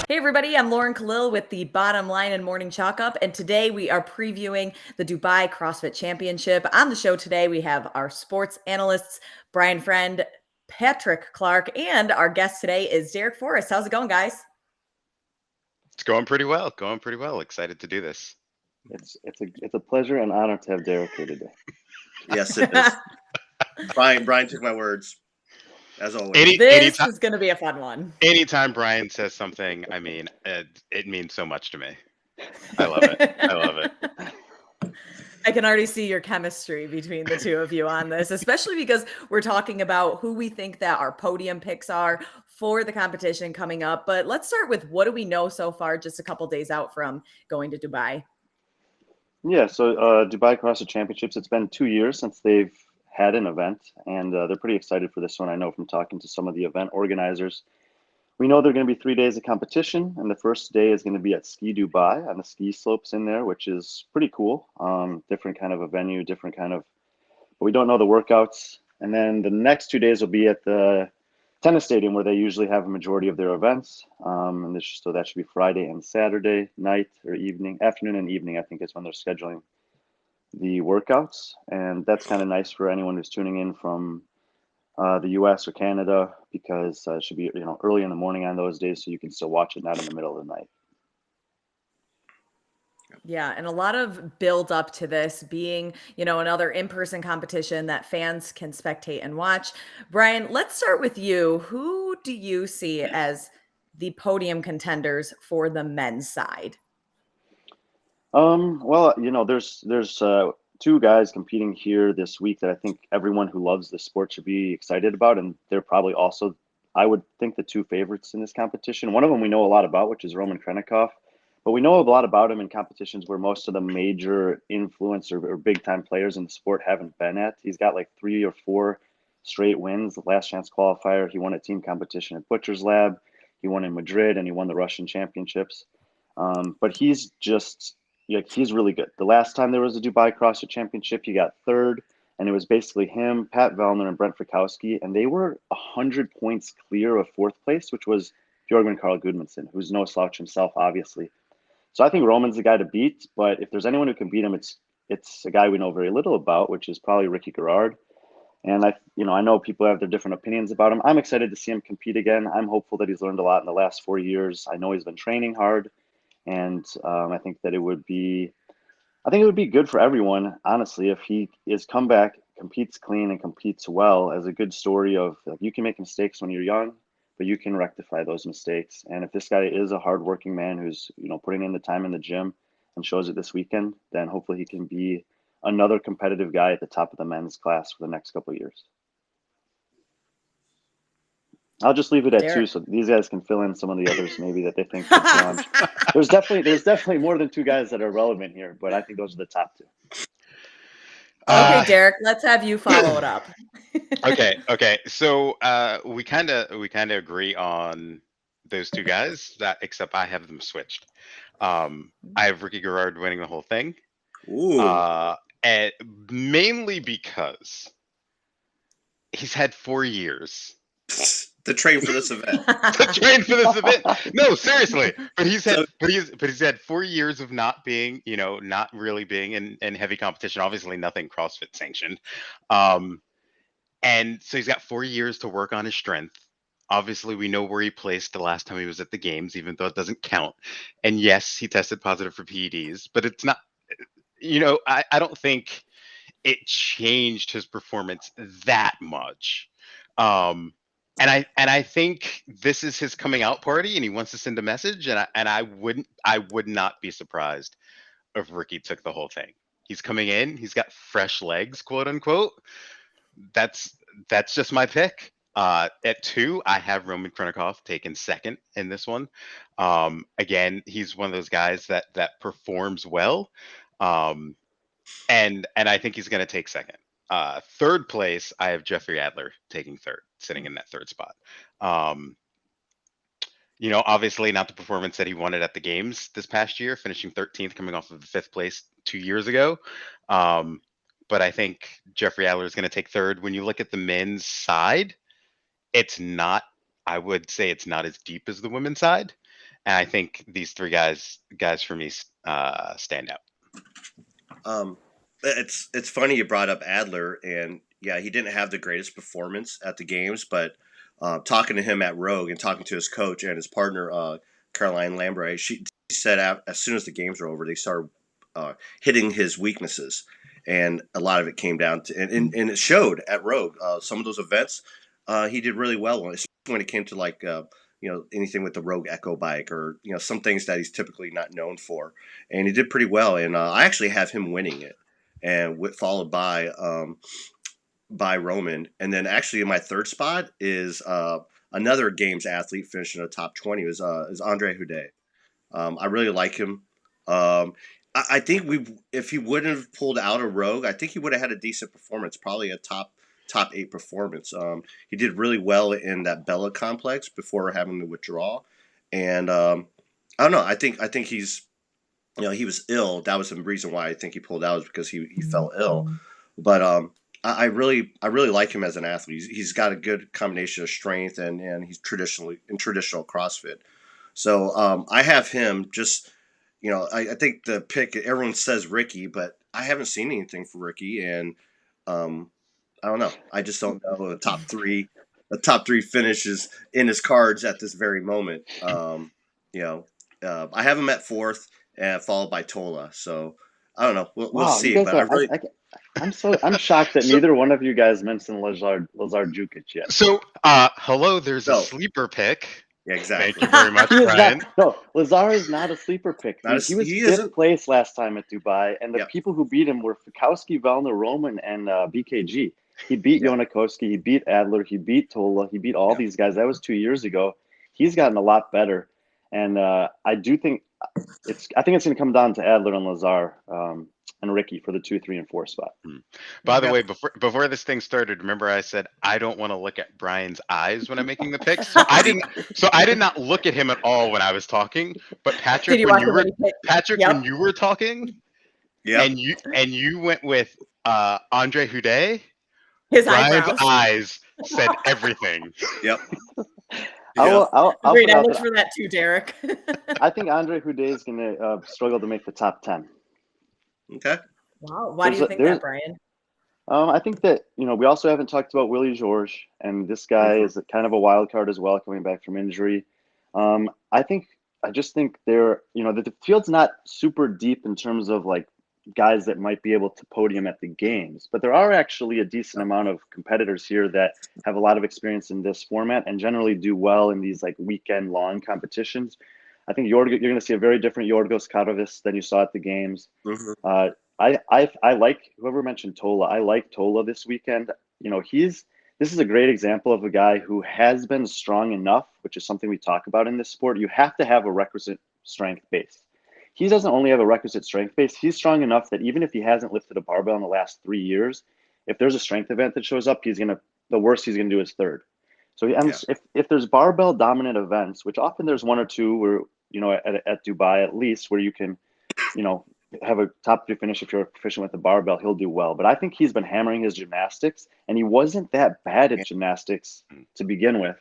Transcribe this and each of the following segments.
Hey everybody, I'm Lauren Kalil with the Bottom Line and Morning Chalk Up, and today we are previewing the Dubai CrossFit Championship. On the show today, we have our sports analysts, Brian Friend, Patrick Clark, and our guest today is Derek Forrest. How's it going, guys? It's going pretty well. Going pretty well. Excited to do this. It's a pleasure and honor to have Derek here today. Yes, it is. Brian took my words, as always. This is going to be a fun one. Anytime Brian says something, I mean, it means so much to me. I love it. I love it. I can already see your chemistry between the two of you on this, especially because we're talking about who we think that our podium picks are for the competition coming up. But let's start with what do we know so far, just a couple days out from going to Dubai? Yeah, so Dubai CrossFit Championships, it's been 2 years since they've had an event, and they're pretty excited for this one. I know from talking to some of the event organizers. We know there are going to be 3 days of competition, and the first day is going to be at Ski Dubai on the ski slopes in there, which is pretty cool. Different kind of a venue, but we don't know the workouts. And then the next 2 days will be at the tennis stadium where they usually have a majority of their events. So that should be Friday and Saturday night or afternoon and evening, I think is when they're scheduling the workouts. And that's kind of nice for anyone who's tuning in from the US or Canada, because it should be early in the morning on those days, so you can still watch it, not in the middle of the night. Yeah, and a lot of build up to this being, another in-person competition that fans can spectate and watch. Brian, let's start with you. Who do you see as the podium contenders for the men's side? Well, there's two guys competing here this week that I think everyone who loves the sport should be excited about, and they're probably also, I would think, the two favorites in this competition. One of them we know a lot about, which is Roman Krenikov, but we know a lot about him in competitions where most of the major influence or big time players in the sport haven't been at. He's got like 3 or 4 straight wins. The last chance qualifier, he won a team competition at Butcher's Lab, he won in Madrid, and he won the Russian championships. But he's really good. The last time there was a Dubai CrossFit Championship, he got third, and it was basically him, Pat Vellner, and Brent Frykowski, and they were 100 points clear of fourth place, which was Björgvin Carl Gudmundsson, who's no slouch himself, obviously. So I think Roman's the guy to beat, but if there's anyone who can beat him, it's a guy we know very little about, which is probably Ricky Gerard. And I know people have their different opinions about him. I'm excited to see him compete again. I'm hopeful that he's learned a lot in the last 4 years. I know he's been training hard, and I think it would be good for everyone, honestly, if he is come back, competes clean, and competes well, as a good story of you can make mistakes when you're young, but you can rectify those mistakes. And if this guy is a hardworking man who's putting in the time in the gym and shows it this weekend, then hopefully he can be another competitive guy at the top of the men's class for the next couple of years. I'll just leave it at Derek. 2, so these guys can fill in some of the others maybe that they think could challenge. There's definitely more than 2 guys that are relevant here, but I think those are the top 2. Okay, Derek, let's have you follow it up. Okay. So we kind of agree on those 2 guys, except I have them switched. I have Ricky Gerard winning the whole thing. Ooh. And mainly because he's had 4 years. To train for this event. No, seriously. But he's had 4 years of not being, not really being in heavy competition. Obviously, nothing CrossFit sanctioned. And so he's got 4 years to work on his strength. Obviously, we know where he placed the last time he was at the games, even though it doesn't count. And yes, he tested positive for PEDs, but it's not. I don't think it changed his performance that much. And I think this is his coming out party, and he wants to send a message. And I would not be surprised if Ricky took the whole thing. He's coming in. He's got fresh legs, quote unquote. That's just my pick. At 2, I have Roman Kranikov taking second in this one. Again, he's one of those guys that performs well, and I think he's going to take second. Third place, I have Jeffrey Adler taking third, sitting in that third spot. Obviously not the performance that he wanted at the games this past year, finishing 13th, coming off of the 5th place 2 years ago. But I think Jeffrey Adler is going to take third. When you look at the men's side, I would say it's not as deep as the women's side. And I think these three guys for me stand out. It's funny you brought up Adler, and yeah, he didn't have the greatest performance at the games, but talking to him at Rogue and talking to his coach and his partner, Caroline Lambray, she said as soon as the games were over, they started hitting his weaknesses, and a lot of it came down to and it showed at Rogue. Some of those events he did really well on, especially when it came to like anything with the Rogue Echo bike or some things that he's typically not known for, and he did pretty well. And I actually have him winning it, and followed by Roman. And then actually in my third spot is another games athlete finishing in the top 20 is Andre Houdet. I really like him. I think if he wouldn't have pulled out a Rogue, I think he would have had a decent performance, probably a top 8 performance. He did really well in that Bella complex before having to withdraw, and I don't know. I think he's he was ill. That was the reason why I think he pulled out, is because he fell ill. But I really like him as an athlete. He's got a good combination of strength and he's traditional CrossFit. So I have him just. I think the pick, everyone says Ricky, but I haven't seen anything for Ricky, and I don't know. I just don't know the top three finishes in his cards at this very moment. I have him at 4th, followed by Tola. So I don't know. We'll see. But I'm shocked that neither one of you guys mentioned Lazar Jukic yet. So hello, there's a sleeper pick. Yeah, exactly. Thank you very much, Brian. Lazar is not a sleeper pick. He was 5th place last time at Dubai, and the people who beat him were Fikowski, Valner, Roman, and BKG. He beat Yonakovsky, he beat Adler, he beat Tola, he beat all these guys. That was 2 years ago. He's gotten a lot better, and I think it's going to come down to Adler and Lazar and Ricky for the 2, 3, and 4 spot. By the way, before this thing started, remember I said I don't want to look at Brian's eyes when I'm making the picks. So I did not look at him at all when I was talking. But Patrick, when you were talking, and you went with Andre Houdet, his Brian's eyes said everything. Yep. I'll Great, I looked for that too, Derek. I think Andre Houdet is going to struggle to make the top 10. Okay. Wow. Why do you think that, Brian? I think that, we also haven't talked about Willie George, and this guy is kind of a wild card as well, coming back from injury. I just think the field's not super deep in terms of like guys that might be able to podium at the games, but there are actually a decent amount of competitors here that have a lot of experience in this format and generally do well in these like weekend long competitions. I think you're going to see a very different Yorgos Karovis than you saw at the games. I like whoever mentioned Tola. I like Tola this weekend. This is a great example of a guy who has been strong enough, which is something we talk about in this sport. You have to have a requisite strength base. He doesn't only have a requisite strength base. He's strong enough that even if he hasn't lifted a barbell in the last 3 years, if there's a strength event that shows up, the worst he's going to do is 3rd. So if there's barbell dominant events, which often there's 1 or 2 where, at Dubai at least, where you can, have a top 3 finish if you're proficient with the barbell, he'll do well. But I think he's been hammering his gymnastics, and he wasn't that bad at gymnastics to begin with.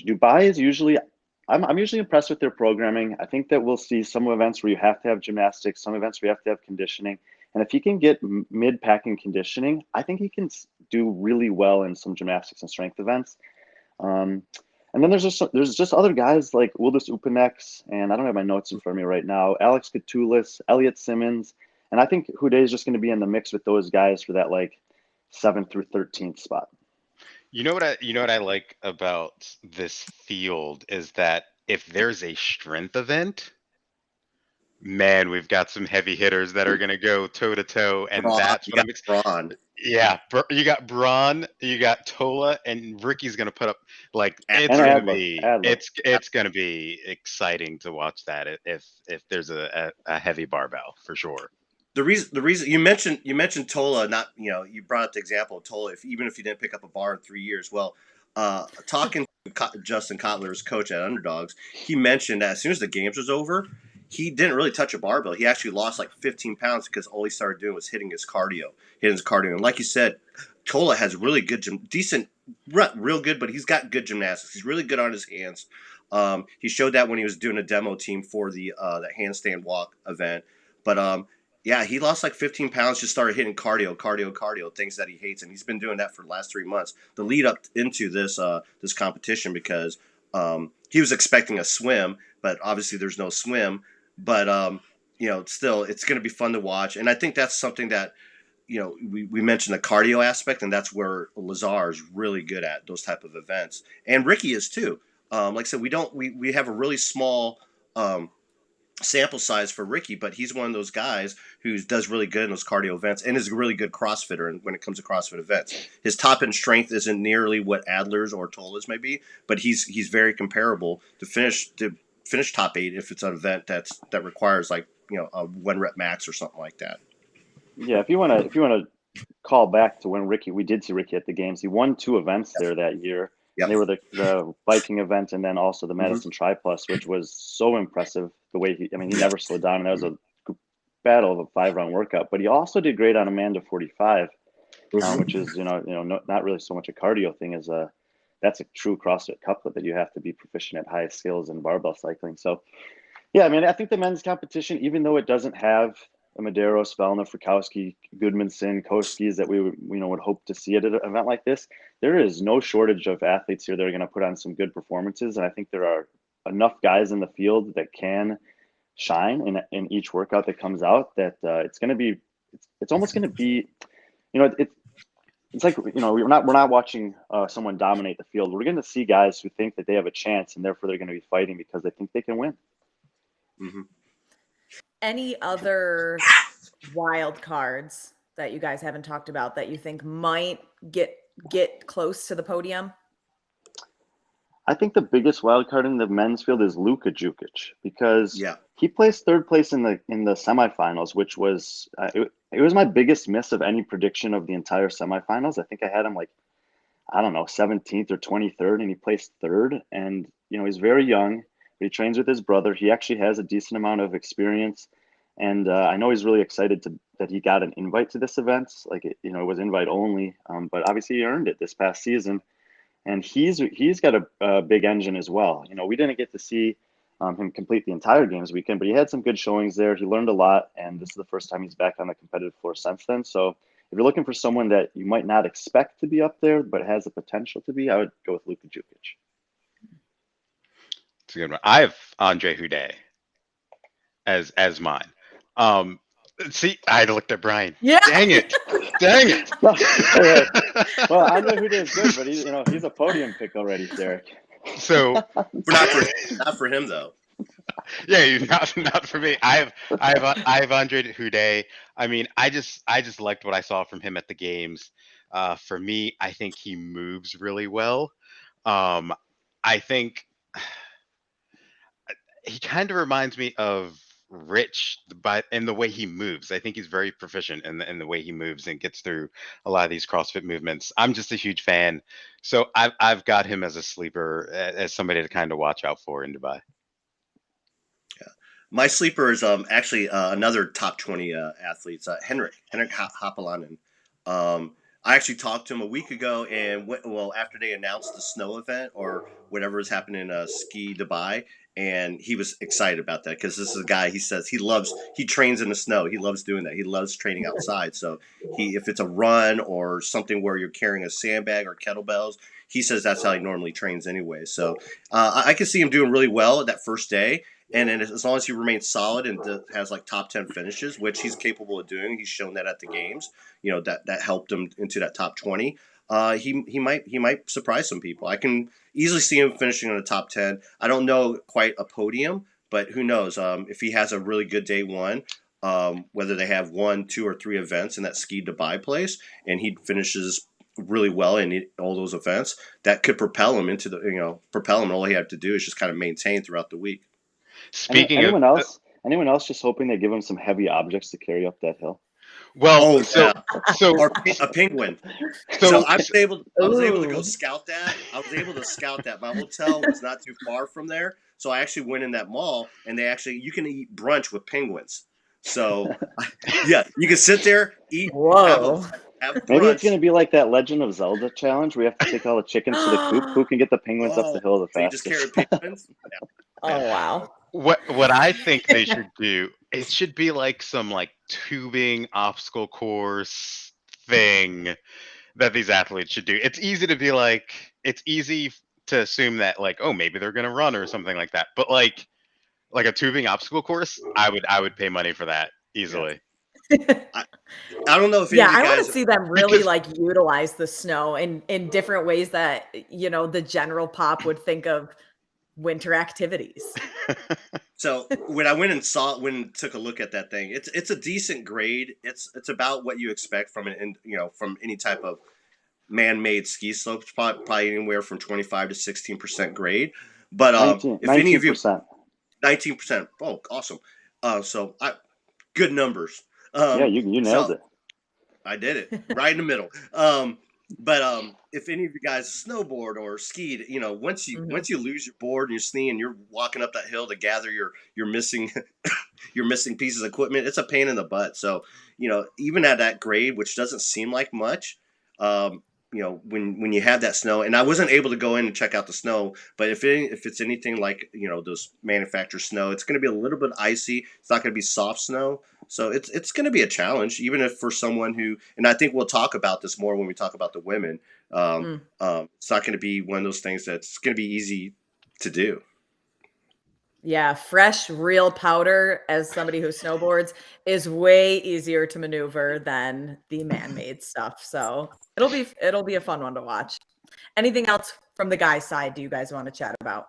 Dubai is usually, I'm usually impressed with their programming. I think that we'll see some events where you have to have gymnastics, some events where you have to have conditioning. And if he can get mid-packing conditioning, I think he can do really well in some gymnastics and strength events. And then there's just other guys like Wildus Upanex, and I don't have my notes in front of me right now, Alex Katulis, Elliot Simmons, and I think Houdet is just going to be in the mix with those guys for that like 7th through 13th spot. You know what I like about this field is that if there's a strength event, man, we've got some heavy hitters that are going to go toe to toe, and that's what I'm excited. Yeah, you got Braun, you got Tola, and Ricky's going to put up like it's going to be exciting to watch that if there's a heavy barbell for sure. The reason you mentioned Tola, not you brought up the example of Tola. Even if you didn't pick up a bar in 3 years, talking to Justin Kotler's coach at Underdogs, he mentioned that as soon as the games was over, he didn't really touch a barbell. He actually lost like 15 pounds because all he started doing was hitting his cardio. And like you said, Tola has really good, real good, but he's got good gymnastics. He's really good on his hands. He showed that when he was doing a demo team for the handstand walk event. But yeah, he lost like 15 pounds, just started hitting cardio, things that he hates. And he's been doing that for the last 3 months, the lead up into this competition, because he was expecting a swim, but obviously there's no swim. But still, it's going to be fun to watch. And I think that's something that, we mentioned the cardio aspect, and that's where Lazar is really good at those type of events. And Ricky is too. Like I said, we have a really small sample size for Ricky, but he's one of those guys who does really good in those cardio events and is a really good CrossFitter when it comes to CrossFit events. His top end strength isn't nearly what Adler's or Tola's may be, but he's very comparable to finish top 8 if it's an event that requires like a 1 rep max or something like that. Yeah, if you want to call back to when we did see Ricky at the games. He won 2 events there that year. Yep. They were the biking event and then also the Madison Tri Plus, which was so impressive. The way he never slowed down, and that was a battle of a 5-round workout. But he also did great on Amanda 45, which is not really so much a cardio thing as that's a true CrossFit couplet that you have to be proficient at high skills in barbell cycling. So yeah, I think the men's competition, even though it doesn't have a Medeiros, Velna, Frykowski, Goodmanson, Koskis that we would hope to see at an event like this, there is no shortage of athletes here that are going to put on some good performances. And I think there are enough guys in the field that can shine in each workout that comes out that it's almost going to be, it's like, we're not watching someone dominate the field. We're going to see guys who think that they have a chance, and therefore they're going to be fighting because they think they can win. Mm-hmm. Any other wild cards that you guys haven't talked about that you think might get close to the podium? I think the biggest wild card in the men's field is Luka Jukic, because he placed 3rd place in the semifinals, which was it was my biggest miss of any prediction of the entire semifinals. I think I had him 17th or 23rd, and he placed 3rd. And he's very young. He trains with his brother. He actually has a decent amount of experience. And I know he's really excited that he got an invite to this event. It was invite only, but obviously he earned it this past season. And he's got a big engine as well. We didn't get to see him complete the entire games weekend, but he had some good showings there. He learned a lot, and this is the first time he's back on the competitive floor since then. So if you're looking for someone that you might not expect to be up there, but has the potential to be, I would go with Luka Jukic. It's a good one. I have Andre Houdet as mine. See, I looked at Brian. Yeah. Dang it. Well, Andre Houdet is good, but he's a podium pick already, Derek. So not for him though. Yeah, not for me. I have Andre Houdet. I just liked what I saw from him at the games. For me, I think he moves really well. I think he kind of reminds me of Rich in the way he moves. I think he's very proficient in the way he moves and gets through a lot of these CrossFit movements. I'm just a huge fan, so I've got him as a sleeper, as somebody to kind of watch out for in Dubai. Yeah, my sleeper is actually another top 20 athletes, Henrik Hapalainen. I actually talked to him a week ago, and after they announced the snow event or whatever is happening in Ski Dubai, and he was excited about that because this is a guy, he says he trains in the snow. He loves doing that. He loves training outside. So if it's a run or something where you're carrying a sandbag or kettlebells, he says that's how he normally trains anyway. So I can see him doing really well that first day. And then as long as he remains solid and has like top 10 finishes, which he's capable of doing, he's shown that at the games, that helped him into that top 20. He might surprise some people. I can easily see him finishing in the top 10. I don't know quite a podium, but who knows? If he has a really good day one, whether they have 1, 2, or 3 events in that Ski Dubai place, and he finishes really well in all those events, that could propel him into and all he had to do is just kind of maintain throughout the week. Anyone else just hoping they give him some heavy objects to carry up that hill? Well, or a penguin. So I was able to go scout that. My hotel was not too far from there, so I actually went in that mall, and you can eat brunch with penguins. So yeah, you can sit there, eat. Whoa. Have Maybe it's brunch. going to be like that Legend of Zelda challenge where you have to take all the chickens to the coop. Who can get the penguins up the hill the So you just fastest? carry penguins? Oh, wow. What I think they should do, it should be like some like tubing obstacle course thing that these athletes should do. It's easy to assume that like, oh, maybe they're gonna run or something like that. But like a tubing obstacle course, I would pay money for that easily. I don't know if any Yeah, of you I wanna guys. see them really, Because like, utilize the snow in different ways that, the general pop would think of winter activities. So when I went and took a look at that thing, it's a decent grade. It's about what you expect from from any type of man-made ski slopes, probably anywhere from 25 to 16% grade. But 19, if any of you 19%. 19%, oh, awesome. So good numbers. Yeah, Um, you nailed so it. I did it right in the middle. But if any of you guys snowboard or skied, Mhm. once you lose your board and your ski and you're walking up that hill to gather your missing your missing pieces of equipment, it's a pain in the butt. So even at that grade, which doesn't seem like much, um, when you have that snow, and I wasn't able to go in and check out the snow, but if it's anything like those manufactured snow, it's going to be a little bit icy. It's not going to be soft snow. So it's going to be a challenge, even if for someone who, and I think we'll talk about this more when we talk about the women. Mm. It's not going to be one of those things that's going to be easy to do. Yeah, fresh, real powder as somebody who snowboards is way easier to maneuver than the man-made stuff, so it'll be a fun one to watch. Anything else from the guys' side do you guys wanna chat about?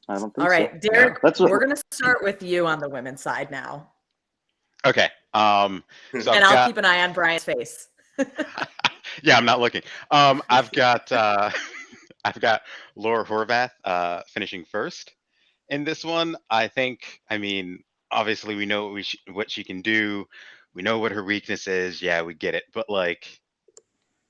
I don't All think so. right, no. Derek, That's we're what. gonna start with you on the women's side now, Okay. So and I've I'll got keep an eye on Brian's face. yeah, I'm not looking. I've got I've got Laura Horvath finishing first in this one. I mean, obviously we know what she can do. We know what her weakness is. Yeah, we get it. But like,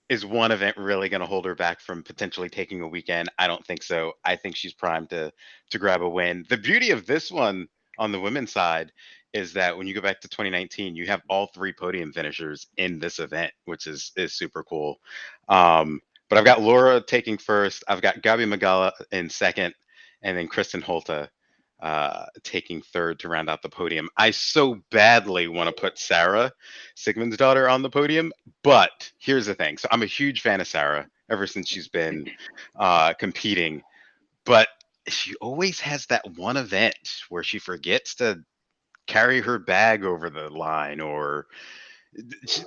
is one event really going to hold her back from potentially taking a weekend? I don't think so. I think she's primed to grab a win. The beauty of this one on the women's side is that when you go back to 2019, you have all three podium finishers in this event, which is super cool. But I've got Laura taking first. I've got Gabi Magala in second, and then Kristen Holta taking third to round out the podium. I so badly want to put Sarah, Sigmund's daughter, on the podium, but here's the thing. So I'm a huge fan of Sarah ever since she's been competing, but she always has that one event where she forgets to carry her bag over the line, or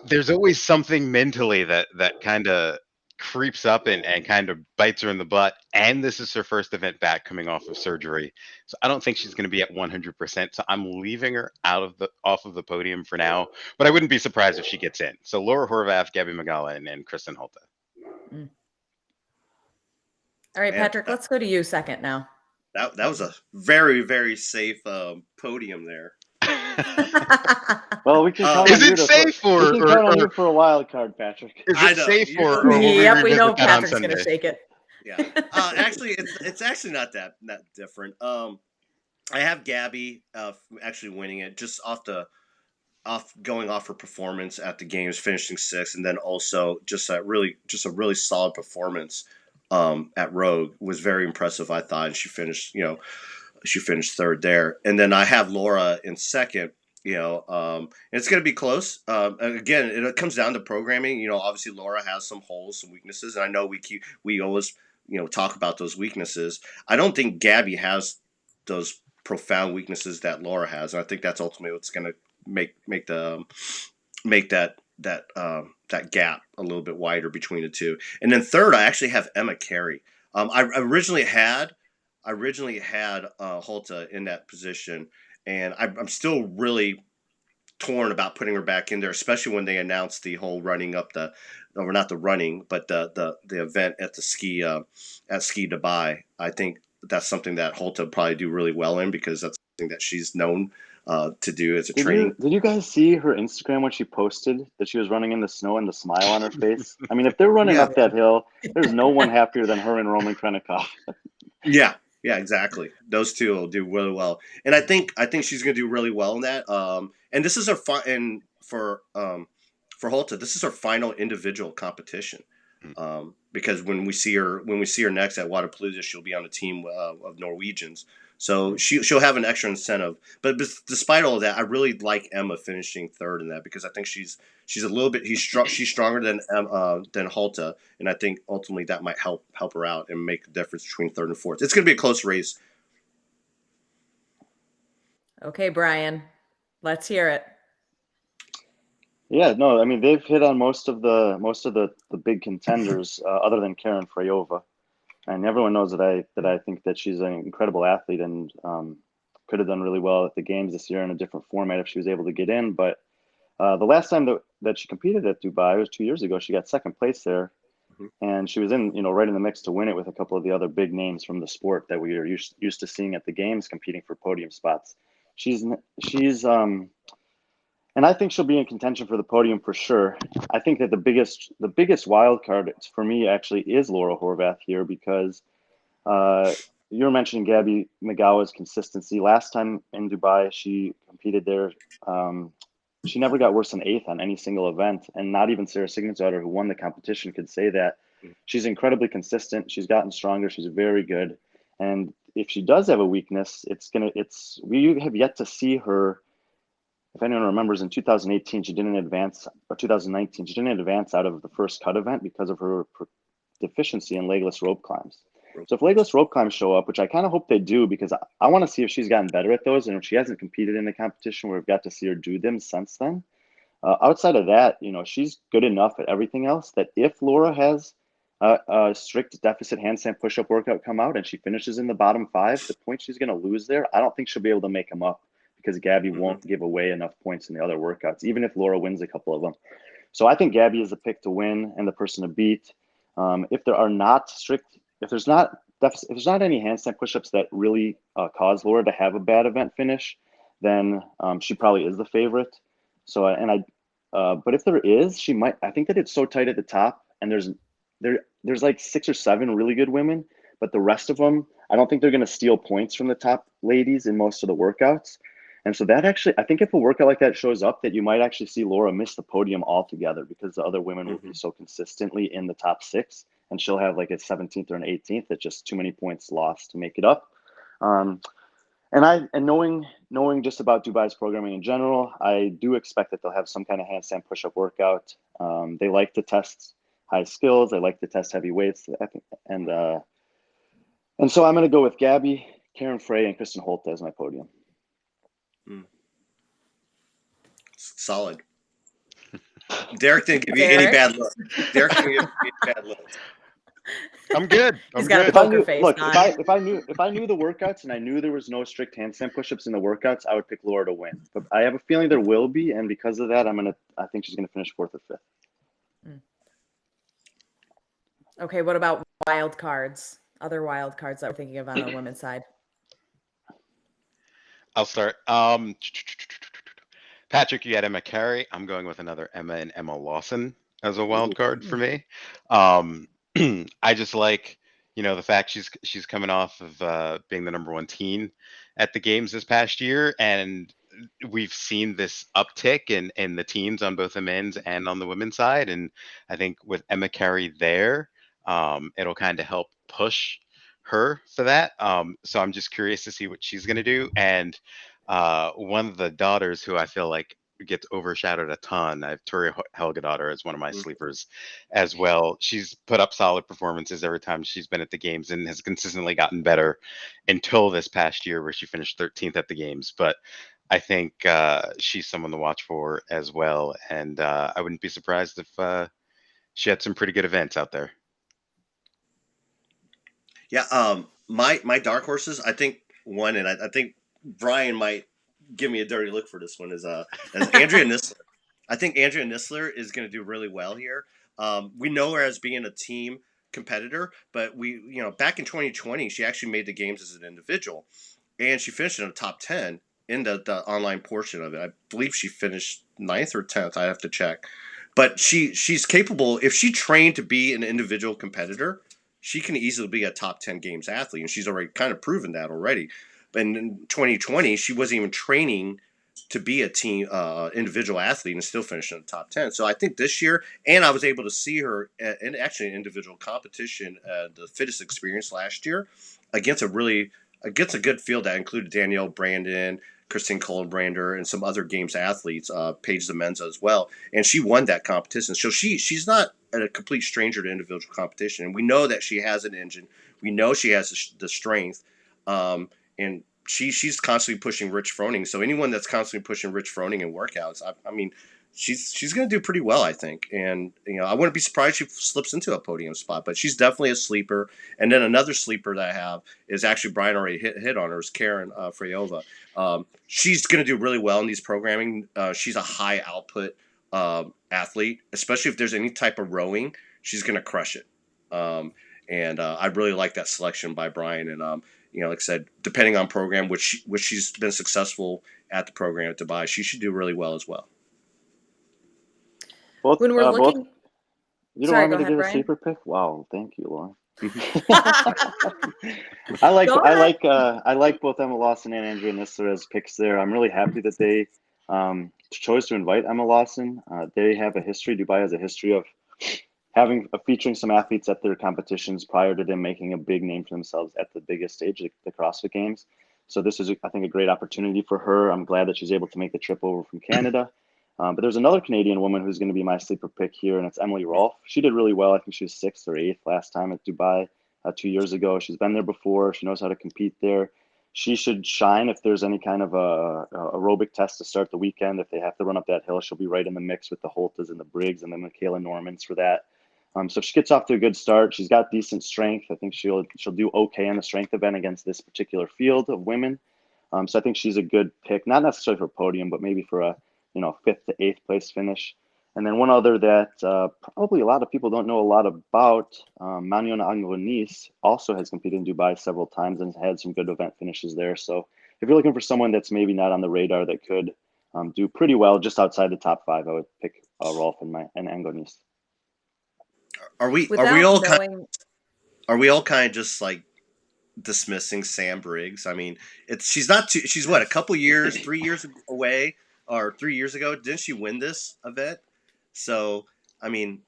there's always something mentally that kind of creeps up and kind of bites her in the butt. And this is her first event back coming off of surgery, so I don't think she's going to be at 100%. So I'm leaving her off of the podium for now, but I wouldn't be surprised if she gets in. So Laura Horvath, Gabby Magala, and Kristen Holta. Mm. All right, Man, Patrick, let's go to you second now. that was a very, very safe podium there. Well, we can count Is on you it safe, we can count on you for a wild card, Patrick. is I it know. safe, You know or will we Yep, we know revisit that on Patrick's gonna Sunday? shake it. Yeah. Actually, it's actually not that different. I have Gabby actually winning it just going off her performance at the games, finishing sixth, and then also just a really solid performance at Rogue was very impressive. I thought, and she finished third there, and then I have Laura in second. And it's going to be close. Again, it comes down to programming. Obviously Laura has some holes, some weaknesses, and I know we always talk about those weaknesses. I don't think Gabby has those profound weaknesses that Laura has, and I think that's ultimately what's going to make that gap a little bit wider between the two. And then third, I actually have Emma Carey. I originally had Holta in that position, and I'm still really torn about putting her back in there, especially when they announced the whole running up or not the running, but the event at the ski at Ski Dubai. I think that's something that Holta would probably do really well in, because that's something that she's known to do as a training. Did you guys see her Instagram when she posted that she was running in the snow and the smile on her face? I mean, if they're running Yeah. up that hill, there's no one happier than her and Roman Krenikov. Yeah, exactly. Those two will do really well, and I think she's going to do really well in that. And this is a fun and for for Holta, this is her final individual competition. Because when we see her next at Wadapalooza, she'll be on a team of Norwegians. So she'll have an extra incentive. But despite all of that, I really like Emma finishing third in that, because I think she's a little bit she's stronger than Holta, and I think ultimately that might help her out and make the difference between third and fourth. It's going to be a close race. Okay, Brian, let's hear it. Yeah, no, I mean they've hit on most of the big contenders, other than Karen Frayova, and everyone knows that I think that she's an incredible athlete and could have done really well at the games this year in a different format if she was able to get in. But the last time that she competed at Dubai, it was 2 years ago. She got second place there, and she was in right in the mix to win it with a couple of the other big names from the sport that we are used to seeing at the games competing for podium spots. She's and I think she'll be in contention for the podium for sure. I think that the biggest wild card for me actually is Laura Horvath here, because you were mentioning Gabby McGowan's consistency. Last time in Dubai, she competed there. She never got worse than 8th on any single event, and not even Sarah Sigmundsdottir, who won the competition, could say that. She's incredibly consistent. She's gotten stronger. She's very good. And if she does have a weakness, we have yet to see her. If anyone remembers, in 2018, she didn't advance, or 2019, she didn't advance out of the first cut event because of her deficiency in legless rope climbs. So if legless rope climbs show up, which I kind of hope they do, because I want to see if she's gotten better at those, and if she hasn't competed in the competition, we've got to see her do them since then. Outside of that, she's good enough at everything else that if Laura has a strict deficit handstand push-up workout come out and she finishes in the bottom 5, the points she's going to lose there, I don't think she'll be able to make them up, because Gabby won't give away enough points in the other workouts, even if Laura wins a couple of them. So I think Gabby is the pick to win and the person to beat. If there's not any handstand pushups that really cause Laura to have a bad event finish, then she probably is the favorite. So but if there is, she might. I think that it's so tight at the top, and there's like 6 or 7 really good women, but the rest of them, I don't think they're going to steal points from the top ladies in most of the workouts. And so that actually, I think if a workout like that shows up, that you might actually see Laura miss the podium altogether, because the other women will be so consistently in the top 6, and she'll have like a 17th or an 18th. That's just too many points lost to make it up. And knowing just about Dubai's programming in general, I do expect that they'll have some kind of handstand push-up workout. They like to test high skills. They like to test heavy weights. And so I'm going to go with Gabby, Karen Frey, and Kristen Holt as my podium. Solid. Derek didn't give you any bad look. Derek didn't give you any bad look. I'm good. He's got a poker face on. If I knew the workouts and I knew there was no strict handstand push-ups in the workouts, I would pick Laura to win. But I have a feeling there will be, and because of that, I think she's gonna finish 4th or 5th. Okay, what about wild cards? Other wild cards that we're thinking of on the women's side. I'll start. Patrick, you had Emma Carey. I'm going with another Emma and Emma Lawson as a wild card for me. I just like, the fact she's coming off of being the number 1 teen at the games this past year, and we've seen this uptick in the teens on both the men's and on the women's side. And I think with Emma Carey there, it'll kind of help push her for that. So I'm just curious to see what she's going to do. And one of the daughters who I feel like gets overshadowed a ton, I have Tori Helgadottir as one of my sleepers as well. She's put up solid performances every time she's been at the games and has consistently gotten better until this past year where she finished 13th at the games. But I think she's someone to watch for as well. And I wouldn't be surprised if she had some pretty good events out there. Yeah, my dark horses, I think one, and I think Brian might give me a dirty look for this one, is Andrea Nisler. I think Andrea Nisler is going to do really well here. We know her as being a team competitor, but back in 2020, she actually made the games as an individual, and she finished in the top 10 in the online portion of it. I believe she finished 9th or 10th. I have to check. But she's capable. If she trained to be an individual competitor, she can easily be a top 10 games athlete, and she's already kind of proven that already. But in 2020, she wasn't even training to be a team individual athlete and still finish in the top 10. So I think this year, and I was able to see her in actually an individual competition, the fittest experience last year against a good field that included Danielle Brandon, Christine Cullenbrander, and some other games athletes, Paige Demenza as well. And she won that competition. So she's not a complete stranger to individual competition. And we know that she has an engine. We know she has the strength. And she's constantly pushing Rich Froning. So anyone that's constantly pushing Rich Froning in workouts, I mean, she's going to do pretty well, I think. And I wouldn't be surprised if she slips into a podium spot. But she's definitely a sleeper. And then another sleeper that I have is actually Brian already hit on her is Karen Frayova. She's going to do really well in these programming. She's a high output athlete, especially if there's any type of rowing. She's going to crush it. And I really like that selection by Brian. And like I said, depending on program, which she's been successful at the program at Dubai, she should do really well as well. When we're looking, you don't want me to give a sleeper pick? Wow, thank you, Lauren. I like both Emma Lawson and Andrea Nisler as picks there. I'm really happy that they chose to invite Emma Lawson. They have a history. Dubai has a history of featuring some athletes at their competitions prior to them making a big name for themselves at the biggest stage, the CrossFit Games. So this is, I think, a great opportunity for her. I'm glad that she's able to make the trip over from Canada. But there's another Canadian woman who's going to be my sleeper pick here, and it's Emily Rolfe. She did really well. I think she was 6th or 8th last time at Dubai 2 years ago. She's been there before. She knows how to compete there. She should shine if there's any kind of a aerobic test to start the weekend. If they have to run up that hill, she'll be right in the mix with the Holtas and the Briggs and the Michaela Normans for that. So if she gets off to a good start, she's got decent strength. I think she'll do okay in the strength event against this particular field of women. So I think she's a good pick, not necessarily for podium, but maybe for a 5th to 8th place finish. And then one other that probably a lot of people don't know a lot about, Marion Angonis also has competed in Dubai several times and has had some good event finishes there. So if you're looking for someone that's maybe not on the radar that could do pretty well just outside the top 5, I would pick Rolfe and Angonis. Are we all kind of just like dismissing Sam Briggs? I mean, she's what, a couple years, 3 years away, or 3 years ago, didn't she win this event? So, I mean,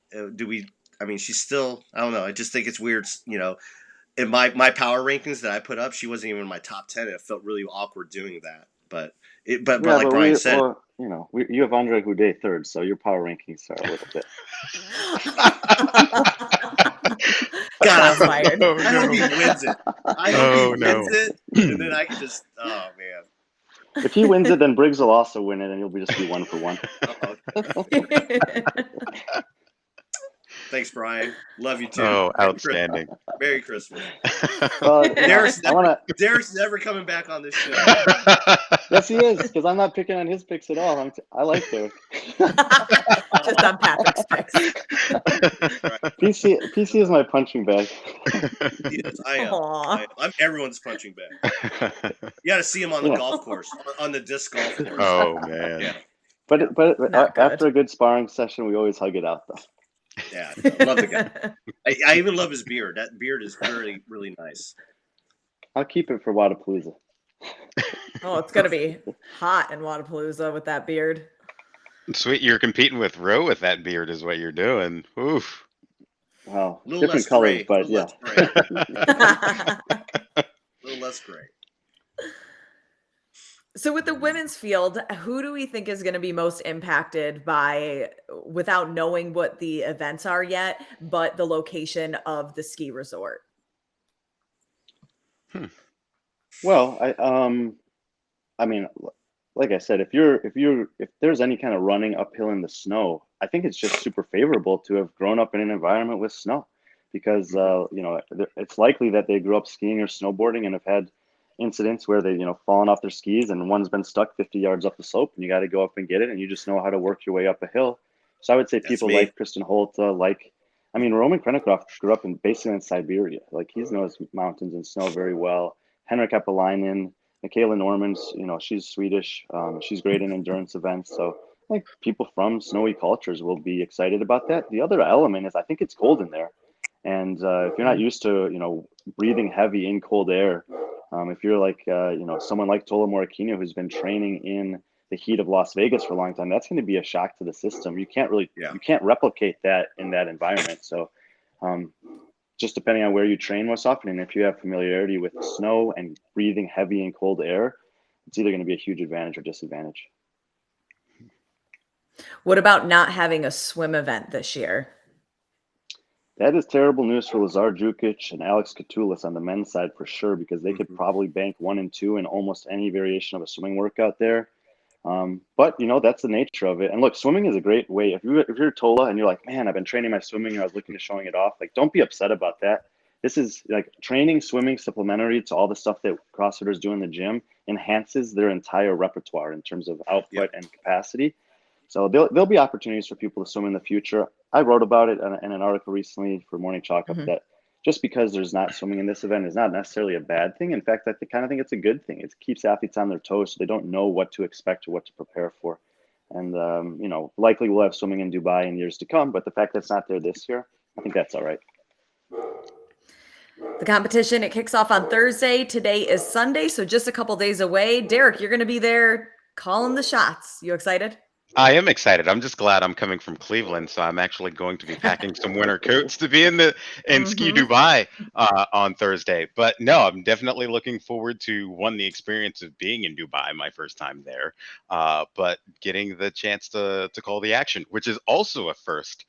she's still, I don't know. I just think it's weird, in my power rankings that I put up, she wasn't even in my top 10. And it felt really awkward doing that. But like Brian said, you have Andre Houdet 3rd, so your power rankings are a little bit. God, I hope he wins it. I hope he wins it, and then I can just, oh man. If he wins it, then Briggs will also win it, and you'll just be 1 for 1. Thanks, Brian. Love you too. Oh, outstanding. Merry Christmas. Derek's never coming back on this show. Yes, he is, because I'm not picking on his picks at all. I like Derek. Just on Patrick's picks. Right. PC is my punching bag. Yes, I am. I'm everyone's punching bag. You got to see him on the golf course, on the disc golf course. Oh, man. Yeah. But after a good sparring session, we always hug it out, though. Yeah, I love the guy. I even love his beard. That beard is really, really nice. I'll keep it for Wadapalooza. Oh, it's going to be hot in Wadapalooza with that beard. Sweet, you're competing with Roe with that beard is what you're doing. Oof. Wow, different colors, but yeah. A little less gray. So with the women's field, who do we think is going to be most impacted by, without knowing what the events are yet, but the location of the ski resort? Well, I mean, like I said, if there's any kind of running uphill in the snow, I think it's just super favorable to have grown up in an environment with snow, because it's likely that they grew up skiing or snowboarding and have had incidents where they fallen off their skis and one's been stuck 50 yards up the slope and you got to go up and get it, and you just know how to work your way up a hill. So I would say people like Kristen Holta, Roman Kranikov grew up basically in Siberia. Like, he knows mountains and snow very well. Henrik Eppelainen, Michaela Normans, she's Swedish. She's great in endurance events. So I think people from snowy cultures will be excited about that. The other element is I think it's cold in there. And if you're not used to, breathing heavy in cold air, if you're like, someone like Tola Morakinio, who's been training in the heat of Las Vegas for a long time, that's going to be a shock to the system. You can't replicate that in that environment. So just depending on where you train most often, and if you have familiarity with the snow and breathing heavy and cold air, it's either going to be a huge advantage or disadvantage. What about not having a swim event this year? That is terrible news for Lazar Jukic and Alex Katulis on the men's side for sure, because they could probably bank 1 and 2 in almost any variation of a swimming workout there. But that's the nature of it. And look, swimming is a great way. If you're Tola and you're like, man, I've been training my swimming and I was looking at showing it off, like, don't be upset about that. This is like training swimming supplementary to all the stuff that CrossFitters do in the gym enhances their entire repertoire in terms of output and capacity. So there'll be opportunities for people to swim in the future. I wrote about it in an article recently for Morning Chalk Up that just because there's not swimming in this event is not necessarily a bad thing. In fact, I kind of think it's a good thing. It keeps athletes on their toes so they don't know what to expect or what to prepare for. And, likely we'll have swimming in Dubai in years to come, but the fact that it's not there this year, I think that's all right. The competition, it kicks off on Thursday. Today is Sunday, so just a couple days away. Derek, you're going to be there calling the shots. You excited? I am excited. I'm just glad I'm coming from Cleveland, so I'm actually going to be packing some winter coats to be in Ski Dubai on Thursday. But no, I'm definitely looking forward to the experience of being in Dubai, my first time there, but getting the chance to call the action, which is also a first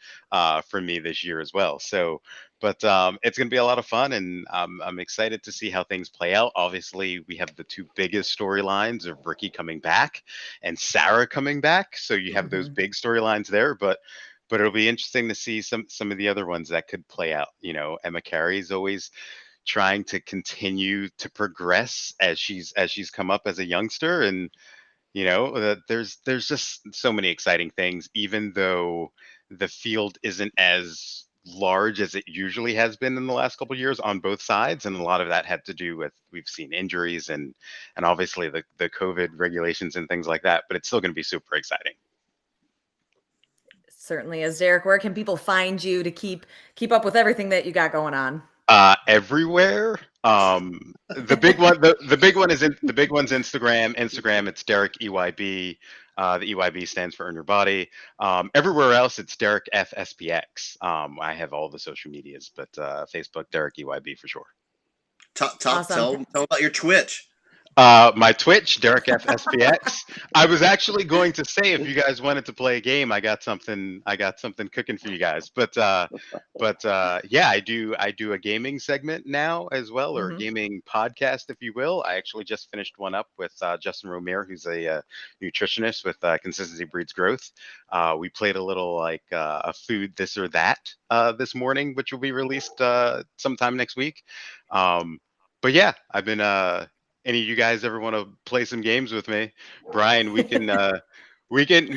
for me this year as well. So. But it's going to be a lot of fun, and I'm excited to see how things play out. Obviously, we have the two biggest storylines of Ricky coming back and Sarah coming back. So you have those big storylines there, but it'll be interesting to see some of the other ones that could play out. Emma Carey is always trying to continue to progress as she's come up as a youngster, and there's just so many exciting things, even though the field isn't as large as it usually has been in the last couple of years on both sides, and a lot of that had to do with we've seen injuries and obviously the COVID regulations and things like that, but it's still going to be super exciting. Certainly is. Derek, where can people find you to keep up with everything that you got going on? Everywhere. The big one, the big one is the big one's Instagram. It's Derek EYB. The EYB stands for Earn Your Body. Everywhere else, it's Derek FSPX. I have all the social medias, but Facebook, Derek EYB for sure. Awesome. Tell about your Twitch. My Twitch, Derek FSPX. I was actually going to say, if you guys wanted to play a game, I got something cooking for you guys. But yeah, I do a gaming segment now as well, or a gaming podcast, if you will. I actually just finished one up with Justin Romero, who's a nutritionist with Consistency Breeds Growth. We played a little like a food this or that this morning, which will be released sometime next week. But yeah, I've been any of you guys ever want to play some games with me, Brian, we can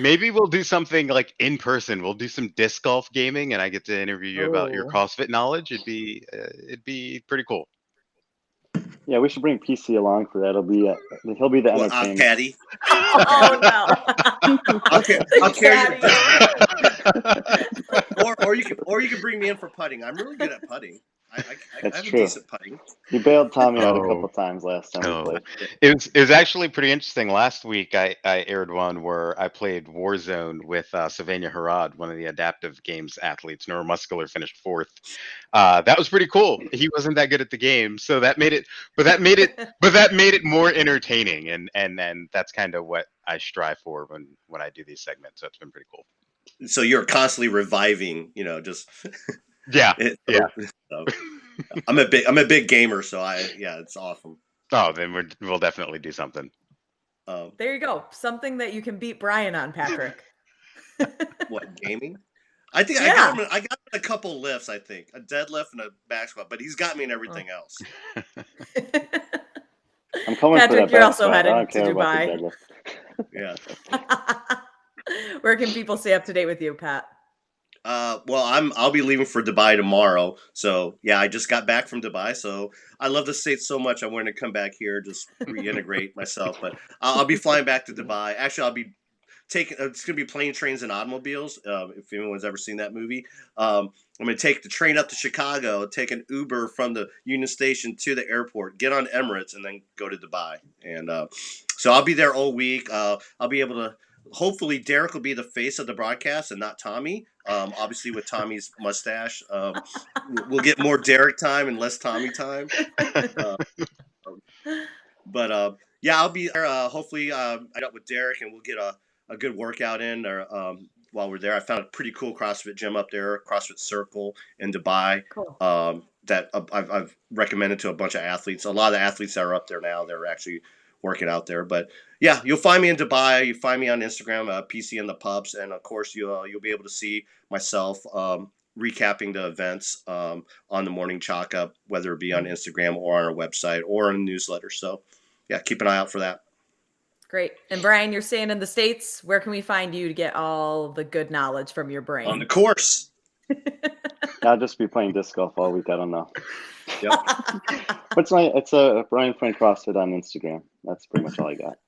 maybe we'll do something like in person. We'll do some disc golf gaming and I get to interview you about your CrossFit knowledge. It'd be pretty cool. Yeah, we should bring PC along for that. He'll be the entertainment. Caddy. Oh no. I'll carry or you can bring me in for putting. I'm really good at putting. That's have true. A decent putting. You bailed Tommy out a couple times last time we played. It was actually pretty interesting. Last week I aired one where I played Warzone with Savannah Harad, one of the adaptive games athletes. Neuromuscular finished 4th. That was pretty cool. He wasn't that good at the game, so that made it more entertaining, and that's kind of what I strive for when I do these segments. So it's been pretty cool. So you're constantly reviving, just. Yeah. So, I'm a big gamer, so it's awesome. Oh, then we'll definitely do something. There you go. Something that you can beat Brian on, Patrick. What, gaming? I think I got him in a couple lifts, I think. A deadlift and a back squat, but he's got me in everything else. I'm coming Patrick, for that you're back also squat. headed to Dubai. Yeah. Where can people stay up to date with you, Pat? Well, I'll be leaving for Dubai tomorrow. So yeah, I just got back from Dubai. So I love the state so much. I wanted to come back here, just reintegrate myself. But I'll be flying back to Dubai. Actually, I'll be it's gonna be Plane, Trains, and Automobiles. If anyone's ever seen that movie, I'm gonna take the train up to Chicago, take an Uber from the Union Station to the airport, get on Emirates, and then go to Dubai. And so I'll be there all week. I'll be able to. Hopefully, Derek will be the face of the broadcast and not Tommy. Obviously, with Tommy's mustache, we'll get more Derek time and less Tommy time. But yeah, I'll be there. Hopefully, I up with Derek and we'll get a good workout in. Or while we're there, I found a pretty cool CrossFit gym up there, CrossFit Circle in Dubai. Cool. That I've recommended to a bunch of athletes. A lot of the athletes that are up there now, they're actually working out there. But yeah, you'll find me in Dubai. You find me on Instagram, PC in the Pubs, and of course you'll be able to see myself recapping the events on the Morning Chalk Up, whether it be on Instagram or on our website or in a newsletter. So yeah, keep an eye out for that. Great. And Brian, you're staying in the States. Where can we find you to get all the good knowledge from your brain? On the course. I'll just be playing disc golf all week. I don't know. Yep. It's a Brian Frank CrossFit on Instagram. That's pretty much all I got.